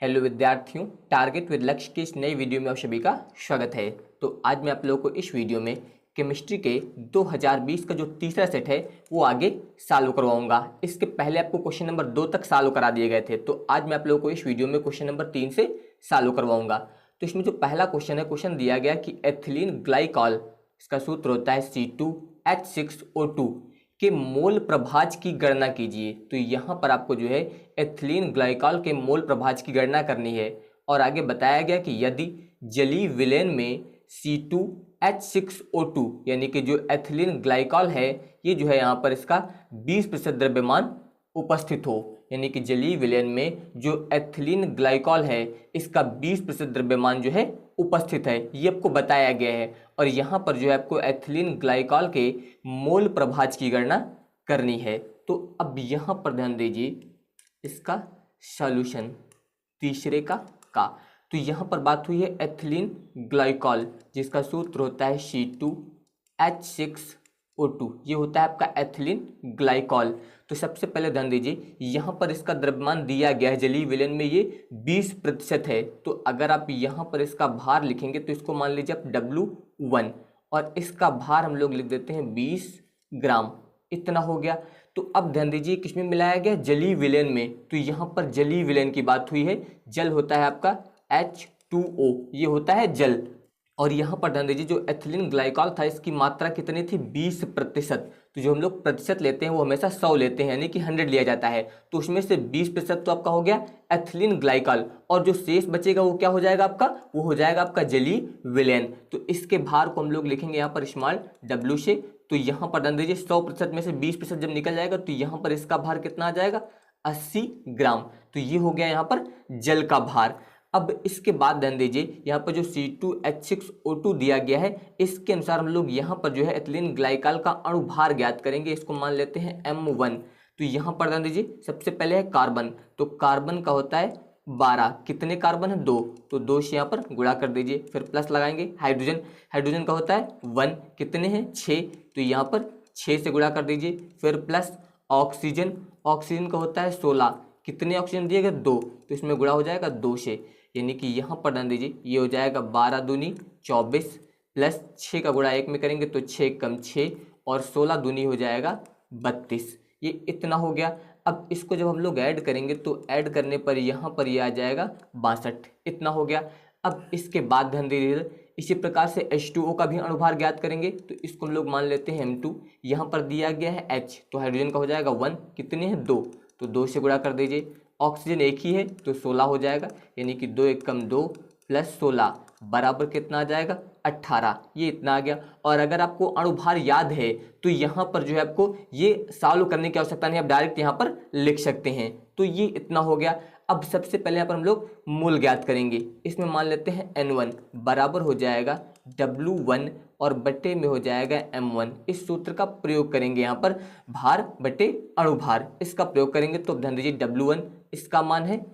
Hello विद्यार्थियों, target with लक्ष्य की इस नई वीडियो में आप सभी का स्वागत है। तो आज मैं आप लोगों को इस वीडियो में केमिस्ट्री के 2020 का जो तीसरा सेट है वो आगे सॉल्व करवाऊंगा। इसके पहले आपको क्वेश्चन नंबर 2 तक सॉल्व करा दिए गए थे, तो आज मैं आप लोगों को इस वीडियो में क्वेश्चन नंबर 3 से सॉल्व करवाऊंगा। तो इसमें जो पहला क्वेश्चन है, क्वेश्चन दिया गया कि एथिलीन ग्लाइकॉल, इसका सूत्र होता है C2H6O2 के मोल प्रभाज की गणना कीजिए। तो यहाँ पर आपको जो है एथिलीन ग्लाइकॉल के मोल प्रभाज की गणना करनी है। और आगे बताया गया कि यदि जलीय विलयन में C2H6O2 यानी कि जो एथिलीन ग्लाइकॉल है, ये जो है यहाँ पर इसका 20% द्रव्यमान उपस्थित हो, यानी कि जलीय विलयन में जो एथिलीन ग्लाइकॉल है इसका 20% द्रव्यमान जो है उपस्थित है, ये आपको बताया गया है। और यहाँ पर जो है आपको एथिलीन ग्लाइकॉल के मोल प्रभाज की गणना करनी है। तो अब यहाँ पर ध्यान दीजिए इसका सॉल्यूशन तीसरे का। तो यहाँ पर बात हुई है एथिलीन ग्लाइकॉल, जिसका सूत्र होता है C2H6O2, ये होता है आपका एथिलीन ग्लाइकॉल। तो सबसे पहले ध्यान दीजिए यहाँ पर इसका द्रव्यमान दिया गया है, जलीय विलयन में ये 20% है। तो अगर आप यहाँ पर इसका भार लिखेंगे तो इसको मान लीजिए आप W1 और इसका भार हम लोग लिख देते हैं 20 ग्राम, इतना हो गया। तो अब ध्यान दीजिए किसमें मिलाया गया, जलीय विलयन में। तो यहाँ पर जलीय विलयन की बात हुई है, जल होता है आपका H2O, ये होता है जल। और यहाँ पर ध्यान दीजिए जो एथिलीन ग्लाइकॉल था इसकी मात्रा कितनी थी, 20%। तो जो हम लोग प्रतिशत लेते हैं वो हमेशा 100 लेते हैं, यानी कि 100 लिया जाता है। तो उसमें से 20% तो आपका हो गया एथिलीन ग्लाइकॉल, और जो शेष बचेगा वो क्या हो जाएगा आपका, वो हो जाएगा आपका जलीय विलयन। तो इसके भार को हम लोग लिखेंगे यहाँ पर स्मॉल w से। तो यहाँ पर ध्यान दीजिए 100% में से 20% जब निकल जाएगा तो यहाँ पर इसका भार कितना आ जाएगा, 80 ग्राम। तो ये हो गया यहाँ पर जल का भार। अब इसके बाद ध्यान दीजिए यहाँ पर जो C2H6O2 दिया गया है, इसके अनुसार हम लोग यहाँ पर जो है एथिलीन ग्लाइकॉल का अणुभार ज्ञात करेंगे। इसको मान लेते हैं M1। तो यहाँ पर ध्यान दीजिए सबसे पहले है कार्बन, तो कार्बन का होता है 12, कितने कार्बन है 2, तो 2 से यहाँ पर गुणा कर दीजिए, फिर प्लस लगाएंगे। हाइड्रोजन, हाइड्रोजन का होता है 1, कितने हैं 6, तो यहाँ पर 6 से गुणा कर दीजिए, फिर प्लस ऑक्सीजन, ऑक्सीजन का होता है 16, कितने ऑक्सीजन दिए गए 2, तो इसमें गुणा हो जाएगा 2 से, यानी कि यहाँ पर ध्यान दीजिए ये हो जाएगा 12 दूनी 24 प्लस 6 का गुणा 1 में करेंगे तो 6 कम 6 और 16 दूनी हो जाएगा 32, ये इतना हो गया। अब इसको जब हम लोग ऐड करेंगे तो ऐड करने पर यहाँ पर ये आ जाएगा 62, इतना हो गया। अब इसके बाद ध्यान दीजिए इसी प्रकार से H2O का भी अणुभार ज्ञात करेंगे। तो इसको हम लोग मान लेते हैं M2, यहाँ पर दिया गया है H, तो हाइड्रोजन का हो जाएगा 1, कितने हैं 2, तो 2 से गुणा कर दीजिए। ऑक्सीजन एक ही है तो 16 हो जाएगा, यानी कि 2 1 कम 2 प्लस 16 बराबर कितना आ जाएगा 18, ये इतना आ गया। और अगर आपको अणुभार याद है तो यहाँ पर जो है आपको ये सॉल्व करने की आवश्यकता नहीं, आप डायरेक्ट यहाँ पर लिख सकते हैं। तो ये इतना हो गया। अब सबसे पहले यहाँ पर हम लोग मोल ज्ञात करेंगे। इसमें मान लेते हैं N1 बराबर हो जाएगा W1 और बटे में हो जाएगा M1। इस सूत्र का प्रयोग करेंगे यहाँ पर, भार बटे अणुभार, इसका प्रयोग करेंगे। तो ध्यान दीजिए W1 इसका मान है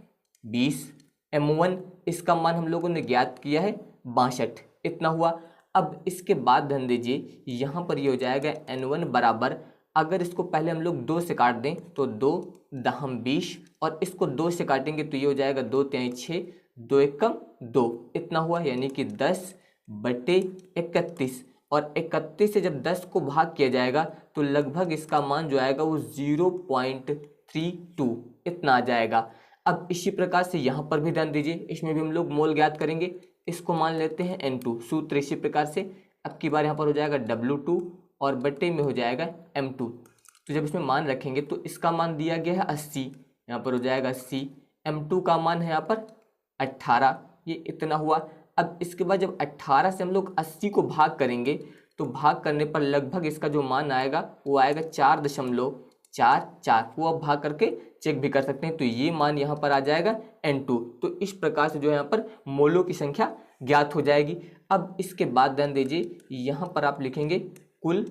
20, M1 इसका मान हम लोगों ने ज्ञात किया है 62, इतना हुआ। अब इसके बाद ध्यान दीजिए यहाँ पर ये हो जाएगा N1 बराबर, अगर इसको पहले हम लोग 2 से काट दें तो 2 दहम 20 और इसको 2 से काटेंगे तो ये हो जाएगा 2 तिहाई 6, 2 1 कम 2, इतना हुआ, यानी कि 10 बटे 31। और 31 से जब 10 को भाग किया जाएगा तो लगभग इसका मान जो आएगा वो 0.32 इतना आ जाएगा। अब इसी प्रकार से यहाँ पर भी ध्यान दीजिए, इसमें भी हम लोग मोल ज्ञात करेंगे। इसको मान लेते हैं N2, सूत्र इसी प्रकार से। अब की बार यहाँ पर हो जाएगा W2 और बटे में हो जाएगा M2। तो जब इसमें मान रखेंगे तो इसका मान दिया गया है 80, यहाँ पर हो जाएगा 80, M2 का मान है यहाँ पर 18, ये इतना हुआ। अब इसके बाद जब 18 से हम लोग 80 को भाग करेंगे तो भाग करने पर लगभग इसका जो मान आएगा वो आएगा 4.44, वो आप भाग करके चेक भी कर सकते हैं। तो ये मान यहाँ पर आ जाएगा N2। तो इस प्रकार से जो है यहाँ पर मोलों की संख्या ज्ञात हो जाएगी। अब इसके बाद ध्यान दीजिए यहाँ पर आप लिखेंगे कुल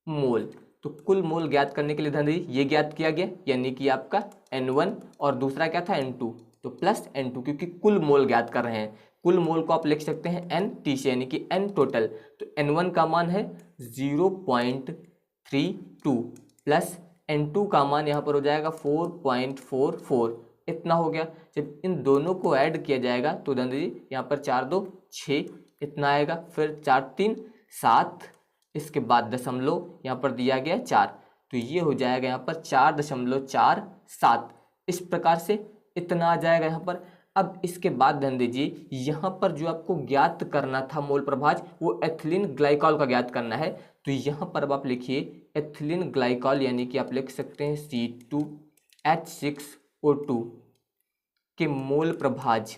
मोल। तो कुल मोल ज्ञात करने के लिए ध्यान दीजिए ये ज्ञात किया गया, यानी कि आपका N1 और दूसरा क्या था N2, तो प्लस N2, क्योंकि कुल मोल ज्ञात कर रहे हैं। कुल मोल को आप लिख सकते हैं NT से, यानी कि N टोटल। तो N1 का मान है 0.32 प्लस N2 का मान यहाँ पर हो जाएगा 4.44, इतना हो गया। जब इन दोनों को ऐड किया जाएगा तो ध्यान दीजिए यहाँ पर 4 2 6 इतना आएगा, फिर 4 3 7, इसके बाद दशमलव यहाँ पर दिया गया 4, तो ये हो जाएगा यहाँ पर 4.47। इस प्रकार से इतना आ जाएगा यहाँ पर। अब इसके बाद ध्यान दीजिए यहाँ पर जो आपको ज्ञात करना था मोल प्रभाज, वो एथिलीन ग्लाइकॉल का ज्ञात करना है। तो यहाँ पर अब आप लिखिए एथिलीन ग्लाइकॉल, यानी कि आप लिख सकते हैं C2H6O2 के मोल प्रभाज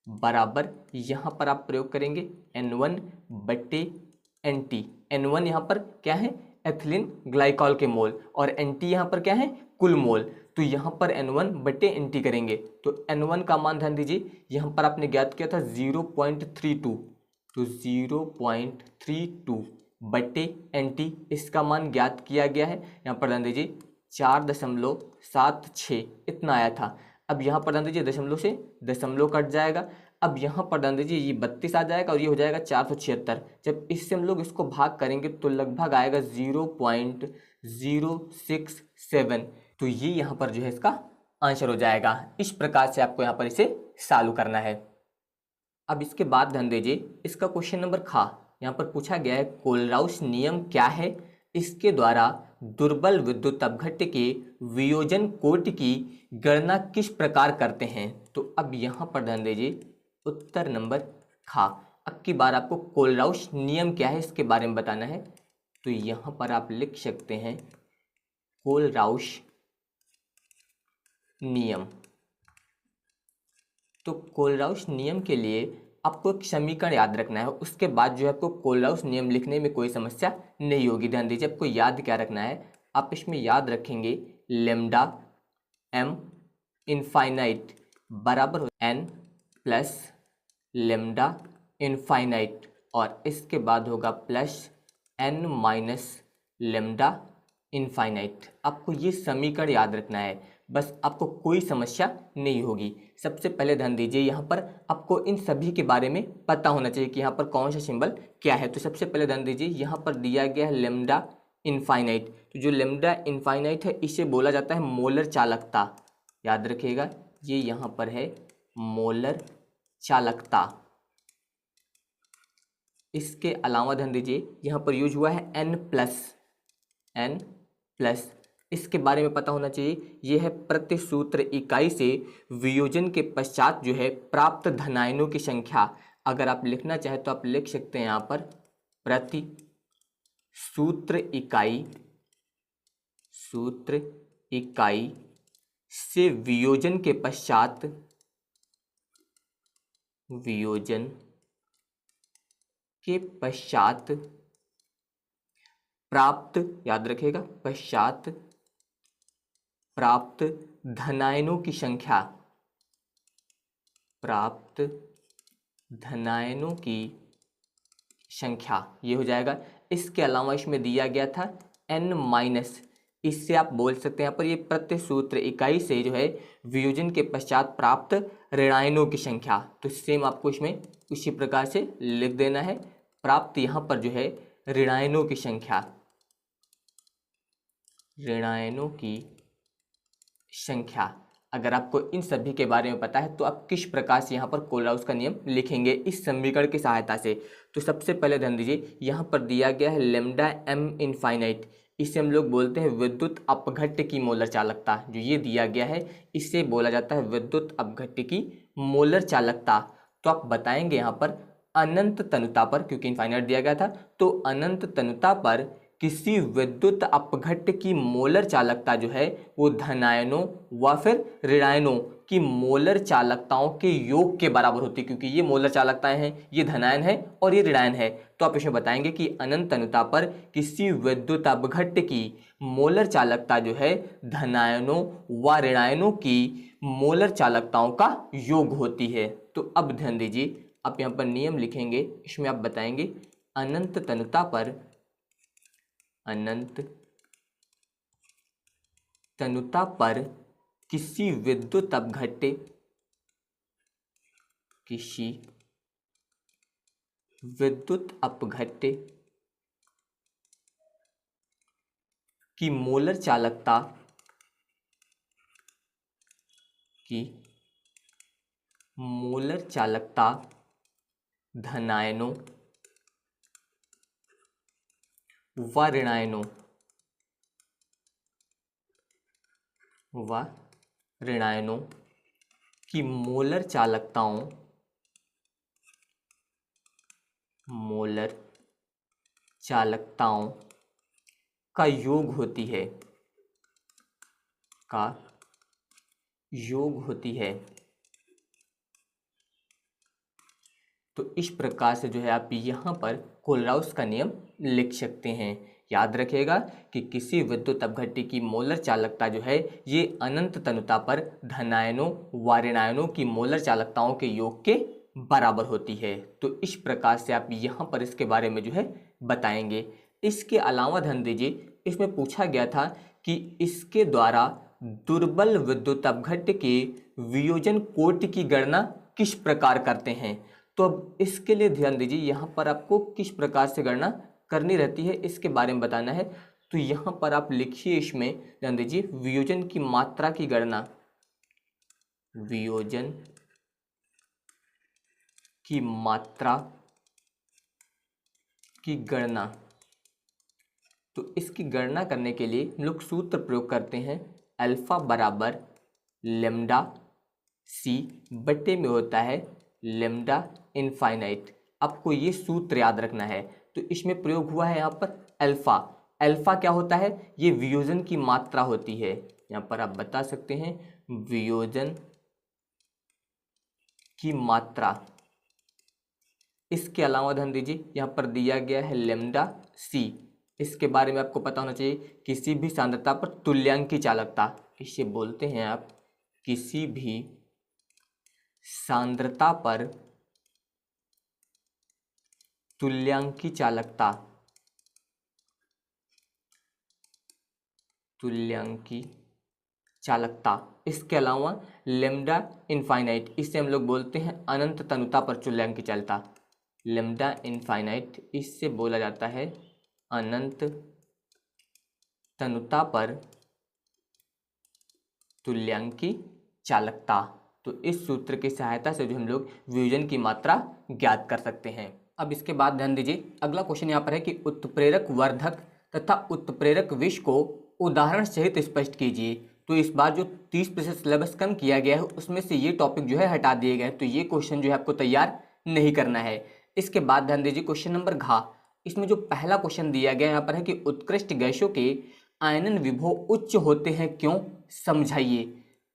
बराबर, यहाँ पर आप प्रयोग करेंगे N1/NT। N1 यहाँ पर क्या है, एथिलीन ग्लाइकॉल के मोल, और NT यहाँ पर क्या है, कुल मोल। तो यहाँ पर N1/NT करेंगे, तो N1 का मान ध्यान दीजिए यहाँ पर आपने ज्ञात किया था 0.32, तो 0.32/NT इसका मान ज्ञात किया गया है। यहाँ पर ध्यान दीजिए 4.76 इतना आया था। अब यहाँ पर ध्यान दीजिए दशमलव से दशमलव कट जाएगा। अब यहाँ पर ध्यान दीजिए ये 32 आ जाएगा और ये हो जाएगा 476। जब इससे हम लोग इसको भाग करेंगे तो लगभग आएगा 0.067। तो ये यहाँ पर जो है इसका आंसर हो जाएगा। इस प्रकार से आपको यहाँ पर इसे सॉल्व करना है। अब इसके बाद ध्यान दीजिए इसका क्वेश्चन नंबर खा, यहाँ पर पूछा गया है कोलराउस नियम क्या है, इसके द्वारा दुर्बल विद्युत अपघट्य के वियोजन कोटि की गणना किस प्रकार करते हैं। तो अब यहाँ पर ध्यान दीजिए उत्तर नंबर खा। अब की बार आपको कोलराउस नियम क्या है इसके बारे में बताना है। तो यहाँ पर आप लिख सकते हैं कोलराउस नियम। तो कोलराउस नियम के लिए आपको एक समीकरण याद रखना है, उसके बाद जो है आपको कोलराउस नियम लिखने में कोई समस्या नहीं होगी। ध्यान दीजिए आपको याद क्या रखना है, आप इसमें याद रखेंगे लेमडा m इनफाइनाइट बराबर n प्लस लेमडा इनफाइनाइट, और इसके बाद होगा plus n minus lambda infinite. आपको ये समीकरण याद रखना है, बस आपको कोई समस्या नहीं होगी। सबसे पहले ध्यान दीजिए यहाँ पर आपको इन सभी के बारे में पता होना चाहिए कि यहाँ पर कौन सा सिंबल क्या है। तो सबसे पहले ध्यान दीजिए यहाँ पर दिया गया है लेमडा इनफाइनाइट। तो जो लेमडा इनफाइनाइट है इसे बोला जाता है मोलर चालकता, याद रखिएगा ये यहाँ पर है मोलर चालकता। इसके अलावा ध्यान दीजिए यहाँ पर यूज हुआ है n प्लस, इसके बारे में पता होना चाहिए, यह है प्रति सूत्र इकाई से वियोजन के पश्चात जो है प्राप्त धनायनों की संख्या। अगर आप लिखना चाहे तो आप लिख सकते हैं यहाँ पर प्रति सूत्र इकाई से वियोजन के पश्चात प्राप्त, याद रखिएगा पश्चात प्राप्त धनायनों की संख्या, प्राप्त धनायनों की संख्या ये हो जाएगा। इसके अलावा इसमें दिया गया था n माइनस, इससे आप बोल सकते हैं यहाँ पर ये प्रति सूत्र इकाई से जो है वियोजन के पश्चात प्राप्त ऋणायनों की संख्या। तो सेम आपको इसमें उसी प्रकार से लिख देना है, प्राप्त यहाँ पर जो है ऋणायनों की संख्या, ऋणायनों की संख्या। अगर आपको इन सभी के बारे में पता है तो आप किस प्रकार से यहाँ पर कोलराउस का नियम लिखेंगे इस समीकरण की सहायता से। तो सबसे पहले ध्यान दीजिए यहाँ पर दिया गया है लेमडा m इनफाइनाइट, इसे हम लोग बोलते हैं विद्युत अपघट्य की मोलर चालकता। जो ये दिया गया है इसे बोला जाता है विद्युत अपघट्य की मोलर चालकता। तो आप बताएंगे यहाँ पर अनंत तनुता पर, क्योंकि इनफाइनाइट दिया गया था, तो अनंत तनुता पर किसी विद्युत अपघट्य की मोलर चालकता जो है वो धनायनों व फिर ऋणायनों की मोलर चालकताओं के योग के बराबर होती है। क्योंकि ये मोलर चालकताएं हैं, ये धनायन है और ये ऋणायन है, तो आप इसमें बताएंगे कि अनंत तनुता पर किसी विद्युत अपघट्य की मोलर चालकता जो है धनायनों व ऋणायनों की मोलर चालकताओं का योग होती है। तो अब ध्यान दीजिए आप यहाँ पर नियम लिखेंगे, इसमें आप बताएंगे अनंत तनुता पर किसी विद्युत अपघट्य की मोलर चालकता की मोलर चालकता धनायनों व ऋणायनों की मोलर चालकताओं का योग होती है। तो इस प्रकार से जो है आप यहाँ पर कोलराउस का नियम लिख सकते हैं। याद रखिएगा कि किसी विद्युत अपघट्य की मोलर चालकता जो है ये अनंत तनुता पर धनायनों व ऋणायनों की मोलर चालकताओं के योग के बराबर होती है। तो इस प्रकार से आप यहाँ पर इसके बारे में जो है बताएंगे। इसके अलावा ध्यान दीजिए, इसमें पूछा गया था कि इसके द्वारा दुर्बल विद्युत अपघट्य के वियोजन कोटि की गणना किस प्रकार करते हैं। तो अब इसके लिए ध्यान दीजिए, यहाँ पर आपको किस प्रकार से गणना करनी रहती है इसके बारे में बताना है। तो यहाँ पर आप लिखिए, इसमें ध्यान दीजिए, वियोजन की मात्रा की गणना, वियोजन की मात्रा की गणना। तो इसकी गणना करने के लिए हम लोग सूत्र प्रयोग करते हैं, अल्फा बराबर लेमडा सी बटे में होता है लेमडा इनफाइनाइट। आपको ये सूत्र याद रखना है। तो इसमें प्रयोग हुआ है यहाँ पर अल्फा। अल्फा क्या होता है, ये वियोजन की मात्रा होती है। यहाँ पर आप बता सकते हैं वियोजन की मात्रा। इसके अलावा ध्यान दीजिए, यहाँ पर दिया गया है लेमडा सी। इसके बारे में आपको पता होना चाहिए, किसी भी सांद्रता पर तुल्यांकी चालकता, इसे बोलते हैं आप किसी भी सांद्रता पर तुल्यांकी चालकता, इसके अलावा लेमडा इनफाइनाइट, इससे हम लोग बोलते हैं अनंत तनुता पर तुल्यांकी चालकता। लेमडा इनफाइनाइट इससे बोला जाता है अनंत तनुता पर तुल्यांकी चालकता। तो इस सूत्र की सहायता से जो हम लोग वियोजन की मात्रा ज्ञात कर सकते हैं। अब इसके बाद ध्यान दीजिए, अगला क्वेश्चन यहाँ पर है कि उत्प्रेरक वर्धक तथा उत्प्रेरक विष को उदाहरण सहित स्पष्ट कीजिए। तो इस बार जो 30% सिलेबस कम किया गया है उसमें से ये टॉपिक जो है हटा दिए गए हैं। तो ये क्वेश्चन जो है आपको तैयार नहीं करना है। इसके बाद ध्यान दीजिए क्वेश्चन नंबर घ, इसमें जो पहला क्वेश्चन दिया गया यहाँ पर है कि उत्कृष्ट गैसों के आयनन विभव उच्च होते हैं, क्यों, समझाइए।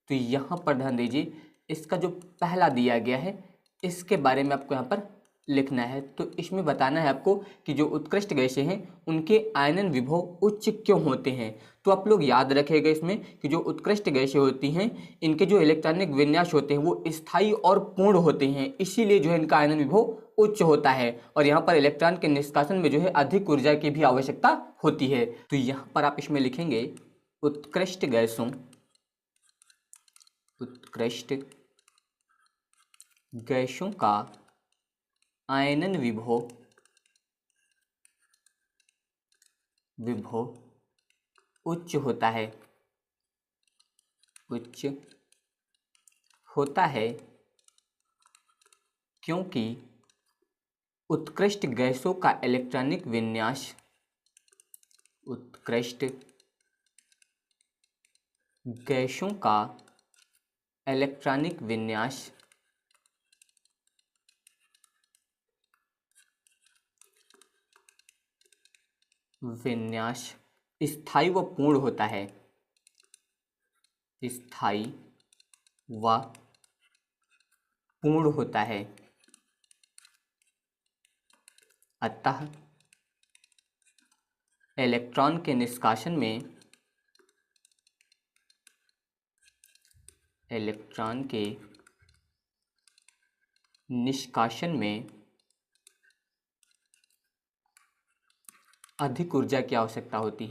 तो यहाँ पर ध्यान दीजिए, इसका जो पहला दिया गया है इसके बारे में आपको यहाँ पर लिखना है। तो इसमें बताना है आपको कि जो उत्कृष्ट गैसें हैं उनके आयनन विभव उच्च क्यों होते हैं। तो आप लोग याद रखेगा इसमें कि जो उत्कृष्ट गैसें होती हैं इनके जो इलेक्ट्रॉनिक विन्यास होते हैं वो स्थायी और पूर्ण होते हैं, इसीलिए जो है इनका आयनन विभव उच्च होता है। और यहाँ पर इलेक्ट्रॉन के निष्कासन में जो है अधिक ऊर्जा की भी आवश्यकता होती है। तो यहाँ पर आप इसमें लिखेंगे उत्कृष्ट गैसों का आयनन विभव उच्च होता है क्योंकि उत्कृष्ट गैसों का इलेक्ट्रॉनिक विन्यास स्थायी व पूर्ण होता है, अतः इलेक्ट्रॉन के निष्कासन में अधिक ऊर्जा की आवश्यकता होती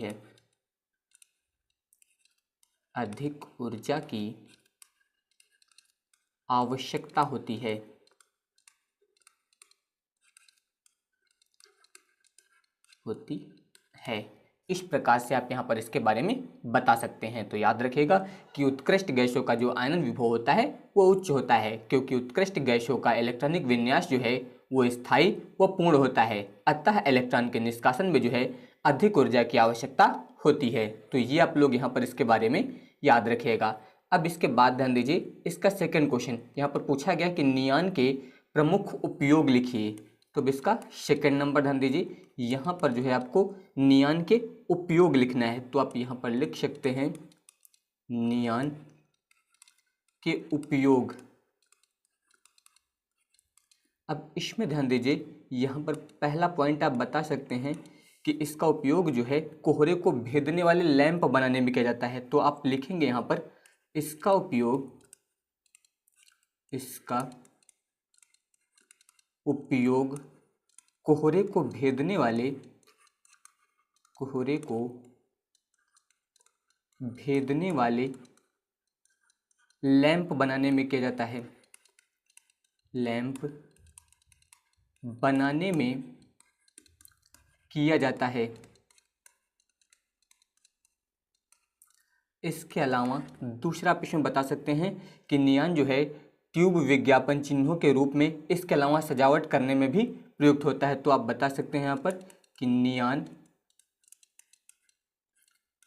है, इस प्रकार से आप यहाँ पर इसके बारे में बता सकते हैं। तो याद रखिएगा कि उत्कृष्ट गैसों का जो आयनन विभव होता है वो उच्च होता है, क्योंकि उत्कृष्ट गैसों का इलेक्ट्रॉनिक विन्यास जो है वो स्थायी व पूर्ण होता है, अतः इलेक्ट्रॉन के निष्कासन में जो है अधिक ऊर्जा की आवश्यकता होती है। तो ये आप लोग यहाँ पर इसके बारे में याद रखिएगा। अब इसके बाद ध्यान दीजिए, इसका सेकंड क्वेश्चन यहाँ पर पूछा गया कि नियान के प्रमुख उपयोग लिखिए। तो अब इसका सेकंड नंबर ध्यान दीजिए, यहाँ पर जो है आपको नियान के उपयोग लिखना है। तो आप यहाँ पर लिख सकते हैं नियान के उपयोग। अब इसमें ध्यान दीजिए, यहाँ पर पहला पॉइंट आप बता सकते हैं कि इसका उपयोग जो है कोहरे को भेदने वाले लैंप बनाने में किया जाता है। तो आप लिखेंगे यहाँ पर इसका उपयोग कोहरे को भेदने वाले लैंप बनाने में किया जाता है। लैंप बनाने में किया जाता है। इसके अलावा दूसरा आप इसमें बता सकते हैं कि नियान जो है ट्यूब विज्ञापन चिन्हों के रूप में इसके अलावा सजावट करने में भी प्रयुक्त होता है। तो आप बता सकते हैं यहाँ पर कि नियान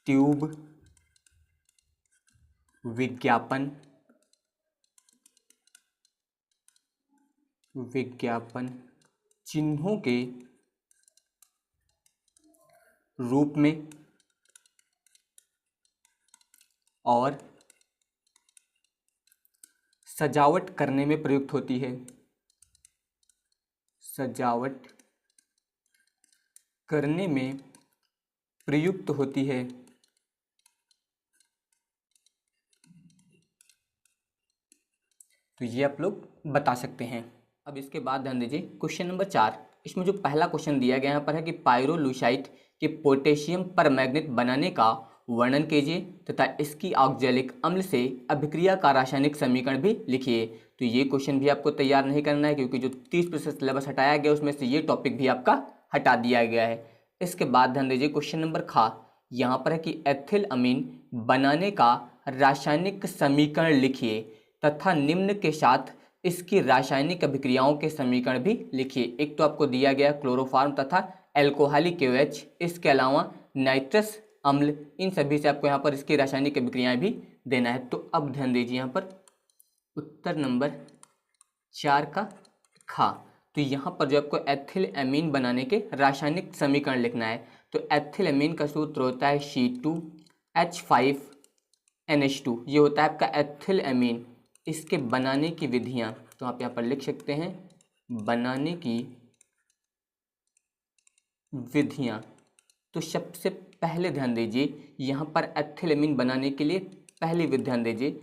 ट्यूब विज्ञापन चिन्हों के रूप में और सजावट करने में प्रयुक्त होती है। सजावट करने में प्रयुक्त होती है। तो ये आप लोग बता सकते हैं। अब इसके बाद ध्यान दीजिए क्वेश्चन नंबर 4। इसमें जो पहला क्वेश्चन दिया गया यहाँ पर है कि पाइरोलुसाइट के पोटेशियम परमैंगनेट बनाने का वर्णन कीजिए तथा इसकी ऑक्जेलिक अम्ल से अभिक्रिया का रासायनिक समीकरण भी लिखिए। तो ये क्वेश्चन भी आपको तैयार नहीं करना है, क्योंकि जो 30% सिलेबस हटाया गया उसमें से ये टॉपिक भी आपका हटा दिया गया है। इसके बाद ध्यान दीजिए क्वेश्चन नंबर खा, यहाँ पर है कि एथिल अमीन बनाने का रासायनिक समीकरण लिखिए तथा निम्न के साथ इसकी रासायनिक अभिक्रियाओं के समीकरण भी लिखिए। एक तो आपको दिया गया क्लोरोफॉर्म तथा एल्कोहलिक KOH, इसके अलावा नाइट्रस अम्ल, इन सभी से आपको यहाँ पर इसकी रासायनिक अभिक्रियाएं भी देना है। तो अब ध्यान दीजिए यहाँ पर उत्तर नंबर 4 का खा। तो यहाँ पर जो आपको एथिल एमीन बनाने के रासायनिक समीकरण लिखना है। तो एथिल एमीन का सूत्र होता है C2H5NH2, ये होता है आपका एथिल एमीन। इसके बनाने की विधियाँ तो आप यहाँ पर लिख सकते हैं बनाने की विधियाँ। तो सबसे पहले ध्यान दीजिए यहाँ पर एथिल एमीन बनाने के लिए पहली विधि ध्यान दीजिए।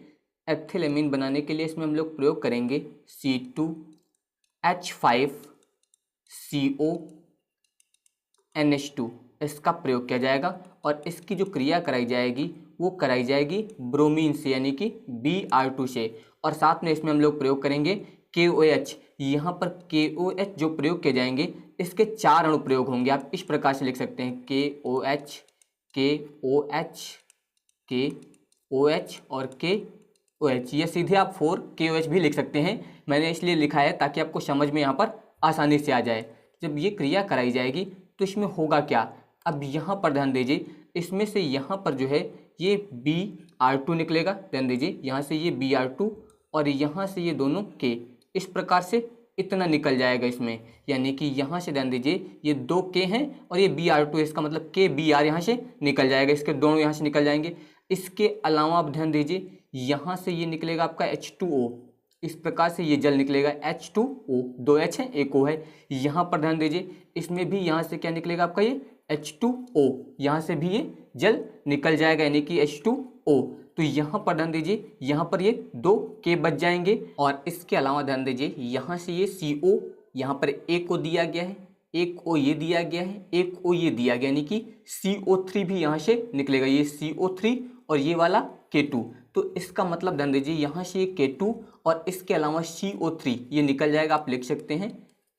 एथिल एमीन बनाने के लिए इसमें हम लोग प्रयोग करेंगे C2H5CONH2, इसका प्रयोग किया जाएगा और इसकी जो क्रिया कराई जाएगी वो कराई जाएगी ब्रोमीन से, यानी कि Br2 से। और साथ में इसमें हम लोग प्रयोग करेंगे KOH। यहाँ पर KOH जो प्रयोग किए जाएंगे इसके 4 अणु प्रयोग होंगे। आप इस प्रकार से लिख सकते हैं KOH और KOH। ये सीधे आप 4 KOH भी लिख सकते हैं, मैंने इसलिए लिखा है ताकि आपको समझ में यहाँ पर आसानी से आ जाए। जब ये क्रिया कराई जाएगी तो इसमें होगा क्या, अब यहाँ पर ध्यान दीजिए, इसमें से यहाँ पर जो है ये Br2 निकलेगा। ध्यान दीजिए यहाँ से ये Br2 और यहाँ से ये दोनों K, इस प्रकार से इतना निकल जाएगा इसमें, यानी कि यहाँ से ध्यान दीजिए ये 2 K हैं और ये Br2, इसका मतलब KBr यहाँ से निकल जाएगा, इसके दोनों यहाँ से निकल जाएंगे। इसके अलावा आप ध्यान दीजिए यहाँ से ये निकलेगा आपका H2O, इस प्रकार से ये जल निकलेगा H2O, 2 H है 1 O है। यहाँ पर ध्यान दीजिए इसमें भी यहाँ से क्या निकलेगा आपका ये H2O, यहाँ से भी ये जल निकल जाएगा, यानी कि H2O। तो यहाँ पर ध्यान दीजिए यहाँ पर ये 2 K बच जाएंगे। और इसके अलावा ध्यान दीजिए यहाँ से ये CO यहाँ पर 1 O दिया गया है, 1 O ये दिया गया है, 1 O ये दिया गया, यानी कि CO3 भी यहाँ से निकलेगा, ये CO3 और ये वाला K2। तो इसका मतलब ध्यान दीजिए यहाँ से ये K2 और इसके अलावा CO3 ये निकल जाएगा। आप लिख सकते हैं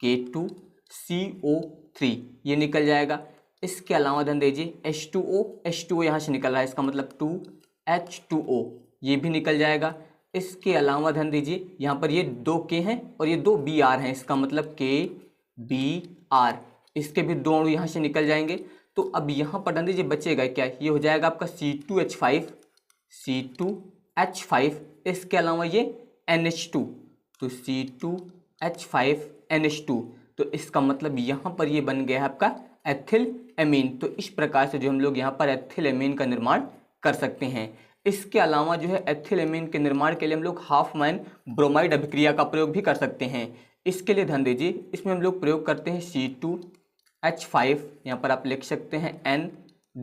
K2CO3 ये निकल जाएगा। इसके अलावा ध्यान दीजिए H2O यहाँ से निकल रहा है, इसका मतलब 2H2O ये भी निकल जाएगा। इसके अलावा ध्यान दीजिए यहाँ पर ये 2 K हैं और ये 2 Br हैं, इसका मतलब KBr, इसके भी 2 अणु यहाँ से निकल जाएंगे। तो अब यहाँ पर ध्यान दीजिए बचेगा क्या, ये हो जाएगा आपका C2H5, इसके अलावा ये NH2, तो C2H5NH2, तो इसका मतलब यहाँ पर ये बन गया है आपका एथिल एमीन। तो इस प्रकार से जो हम लोग यहाँ पर एथिल एमीन का निर्माण कर सकते हैं। इसके अलावा जो है एथिल एमीन के निर्माण के लिए हम लोग हाफमैन ब्रोमाइड अभिक्रिया का प्रयोग भी कर सकते हैं। इसके लिए ध्यान दीजिए इसमें हम लोग प्रयोग करते हैं C2H5, यहाँ पर आप लिख सकते हैं N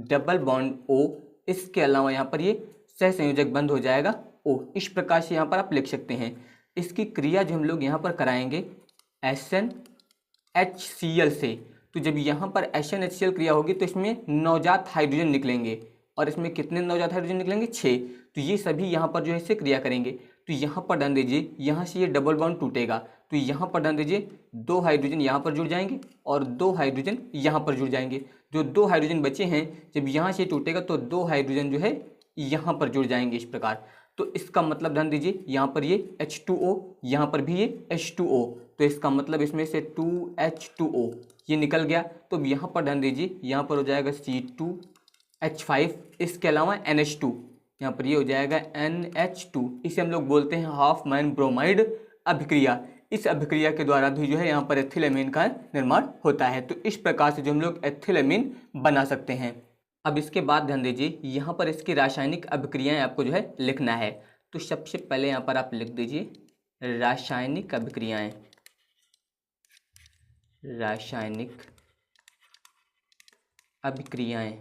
डबल बॉन्ड O, इसके अलावा यहाँ पर ये सहसंयोजक बंध हो जाएगा O, इस प्रकार से यहाँ पर आप लिख सकते हैं। इसकी क्रिया जो हम लोग यहाँ पर कराएंगे SnHCl से, तो जब यहाँ पर SnHCl क्रिया होगी तो इसमें नवजात हाइड्रोजन निकलेंगे, और इसमें कितने नवजात हाइड्रोजन निकलेंगे 6, तो ये सभी यहाँ पर जो है इससे क्रिया करेंगे। तो यहाँ पर ध्यान दीजिए यहाँ से ये डबल बॉन्ड टूटेगा, तो यहाँ पर ध्यान दीजिए 2 हाइड्रोजन यहाँ पर जुड़ जाएंगे और 2 हाइड्रोजन यहाँ पर जुड़ जाएंगे। जो 2 हाइड्रोजन बचे हैं जब यहाँ से टूटेगा तो 2 हाइड्रोजन जो है यहाँ पर जुड़ जाएंगे इस प्रकार। तो इसका मतलब ध्यान दीजिए यहाँ पर ये H2O, यहाँ पर भी ये H2O, तो इसका मतलब इसमें से 2H2O ये निकल गया। तो अब यहाँ पर ध्यान दीजिए यहाँ पर हो जाएगा C2H5, इसके अलावा NH2, यहाँ पर ये हो जाएगा NH2, इसे हम लोग बोलते हैं हाफमैन ब्रोमाइड अभिक्रिया। इस अभिक्रिया के द्वारा भी जो है यहाँ पर एथिल एमीन का निर्माण होता है। तो इस प्रकार से जो हम लोग एथिल एमीन बना सकते हैं। अब इसके बाद ध्यान दीजिए यहाँ पर इसकी रासायनिक अभिक्रियाएं आपको जो है लिखना है। तो सबसे पहले यहाँ पर आप लिख दीजिए रासायनिक अभिक्रियाएं, रासायनिक अभिक्रियाएं।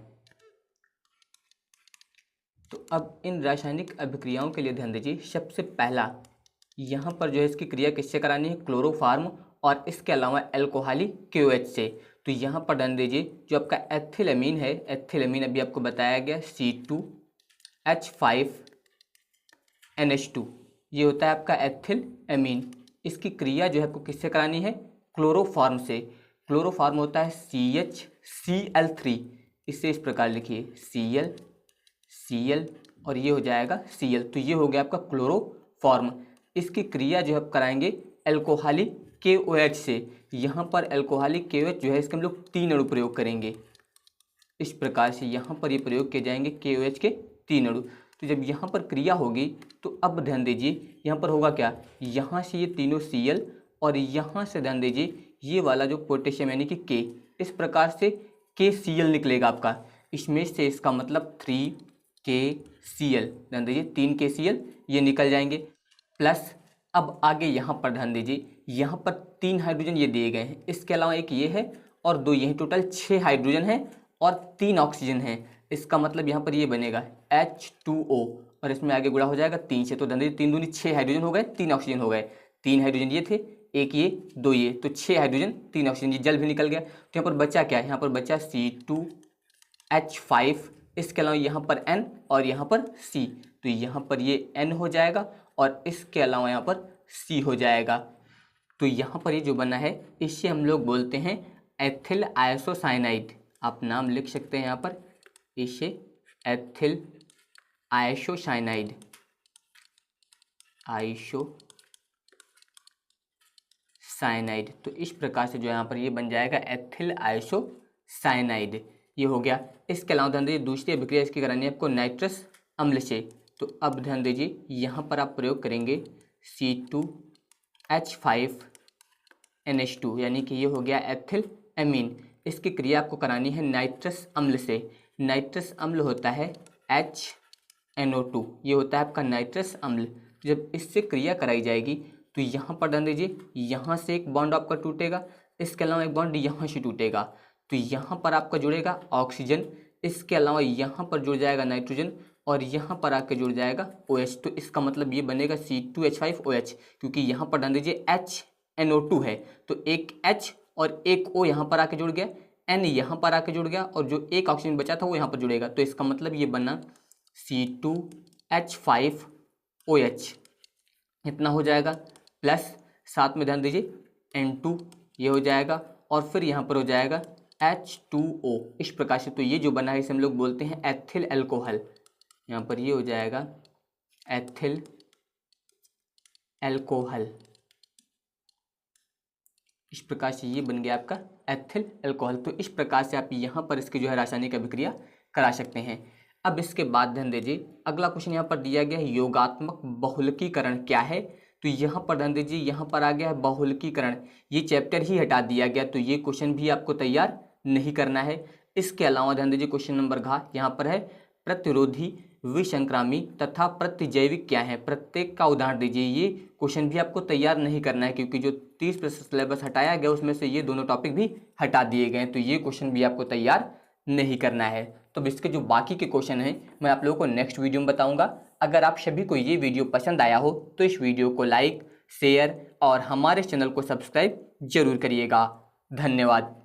तो अब इन रासायनिक अभिक्रियाओं के लिए ध्यान दीजिए सबसे पहला यहाँ पर जो है इसकी क्रिया किससे करानी है, क्लोरोफार्म और इसके अलावा एल्कोहली KOH से। तो यहाँ पर ध्यान दीजिए जो आपका एथिल एमीन है, एथिल एमीन अभी आपको बताया गया C2H5NH2, ये होता है आपका एथिल एमीन। इसकी क्रिया जो है आपको किससे करानी है, क्लोरोफार्म से। क्लोरोफार्म होता है CHCl3, इससे इस प्रकार लिखिए Cl और ये हो जाएगा Cl, तो ये हो गया आपका क्लोरोफार्म। इसकी क्रिया जो है आप कराएंगे एल्कोहली KOH से। यहाँ पर एल्कोहली KOH जो है इसके हम लोग 3 अणु प्रयोग करेंगे, इस प्रकार से यहाँ पर ये प्रयोग किए जाएंगे KOH के 3 अणु। तो जब यहाँ पर क्रिया होगी तो अब ध्यान दीजिए यहाँ पर होगा क्या, यहाँ से ये तीनों Cl और यहाँ से ध्यान दीजिए ये वाला जो पोटेशियम यानी कि K, इस प्रकार से KCl निकलेगा आपका, इसमें से इसका मतलब 3KCl, ध्यान दीजिए 3 KCl ये निकल जाएंगे। प्लस अब आगे यहाँ पर ध्यान दीजिए यहाँ पर 3 हाइड्रोजन ये दिए गए हैं, इसके अलावा एक ये है और 2 ये हैं, टोटल 6 हाइड्रोजन है और 3 ऑक्सीजन है। इसका मतलब यहाँ पर ये बनेगा H2O और इसमें आगे गुणा हो जाएगा 3 से, तो ध्यान दीजिए 3 दूनी 6 हाइड्रोजन हो गए, 3 ऑक्सीजन हो गए। 3 हाइड्रोजन ये थे, एक ये 2 ये, तो 6 हाइड्रोजन 3 ऑक्सीजन, ये जल भी निकल गया। तो यहाँ पर बचा क्या है, यहाँ पर बचा C2H5, इसके अलावा यहाँ पर N और यहाँ पर C, तो यहाँ पर ये N हो जाएगा और इसके अलावा यहाँ पर C हो जाएगा। तो यहाँ पर ये जो बना है इसे हम लोग बोलते हैं एथिल आइसोसाइनाइड, आप नाम लिख सकते हैं यहाँ पर, इसे एथिल आइसोसाइनाइड, आइसोसाइनाइड। तो इस प्रकार से जो यहाँ पर ये बन जाएगा एथिल आइसोसाइनाइड, ये हो गया। इसके अलावा ध्यान दीजिए दूसरी अभिक्रिया इसकी करानी है आपको नाइट्रस अम्ल से। तो अब ध्यान दीजिए यहाँ पर आप प्रयोग करेंगे C2H5NH2, यानी कि ये हो गया एथिल एमीन। इसकी क्रिया आपको करानी है नाइट्रस अम्ल से। नाइट्रस अम्ल होता है HNO2, ये होता है आपका नाइट्रस अम्ल। जब इससे क्रिया कराई जाएगी तो यहाँ पर ध्यान दीजिए यहाँ से एक बॉन्ड आपका टूटेगा, इसके अलावा एक बॉन्ड यहाँ से टूटेगा, तो यहाँ पर आपका जुड़ेगा ऑक्सीजन, इसके अलावा यहाँ पर जुड़ जाएगा नाइट्रोजन और यहाँ पर आके जुड़ जाएगा OH। तो इसका मतलब ये बनेगा C2H5OH, क्योंकि यहाँ पर ध्यान दीजिए HNO2 है, तो एक H और एक O यहाँ पर आके जुड़ गया, N यहाँ पर आके जुड़ गया और जो एक ऑक्सीजन बचा था वो यहाँ पर जुड़ेगा। तो इसका मतलब ये बना C2H5OH, इतना हो जाएगा। प्लस साथ में ध्यान दीजिए N2 ये हो जाएगा और फिर यहाँ पर हो जाएगा H2O इस प्रकार से। तो ये जो बना है इसे हम लोग बोलते हैं एथिल अल्कोहल। यहाँ पर ये हो जाएगा एथिल अल्कोहल। इस प्रकार से ये बन गया आपका एथिल अल्कोहल। तो इस प्रकार से आप यहाँ पर इसकी जो है रासायनिक अभिक्रिया करा सकते हैं। अब इसके बाद ध्यान दीजिए अगला क्वेश्चन यहाँ पर दिया गया है योगात्मक बहुलकीकरण क्या है। तो यहाँ पर ध्यान दीजिए यहाँ पर आ गया है बहुलकीकरण, ये चैप्टर ही हटा दिया गया, तो ये क्वेश्चन भी आपको तैयार नहीं करना है। इसके अलावा ध्यान दीजिए क्वेश्चन नंबर घ यहाँ पर है प्रतिरोधी, विसंक्रामी तथा प्रतिजैविक क्या है, प्रत्येक का उदाहरण दीजिए। ये क्वेश्चन भी आपको तैयार नहीं करना है क्योंकि जो 30% सिलेबस हटाया गया उसमें से ये दोनों टॉपिक भी हटा दिए गए, तो ये क्वेश्चन भी आपको तैयार नहीं करना है। तो इसके जो बाकी के क्वेश्चन हैं मैं आप लोगों को नेक्स्ट वीडियो में बताऊंगा। अगर आप सभी को ये वीडियो पसंद आया हो तो इस वीडियो को लाइक, शेयर और हमारे चैनल को सब्सक्राइब जरूर करिएगा। धन्यवाद।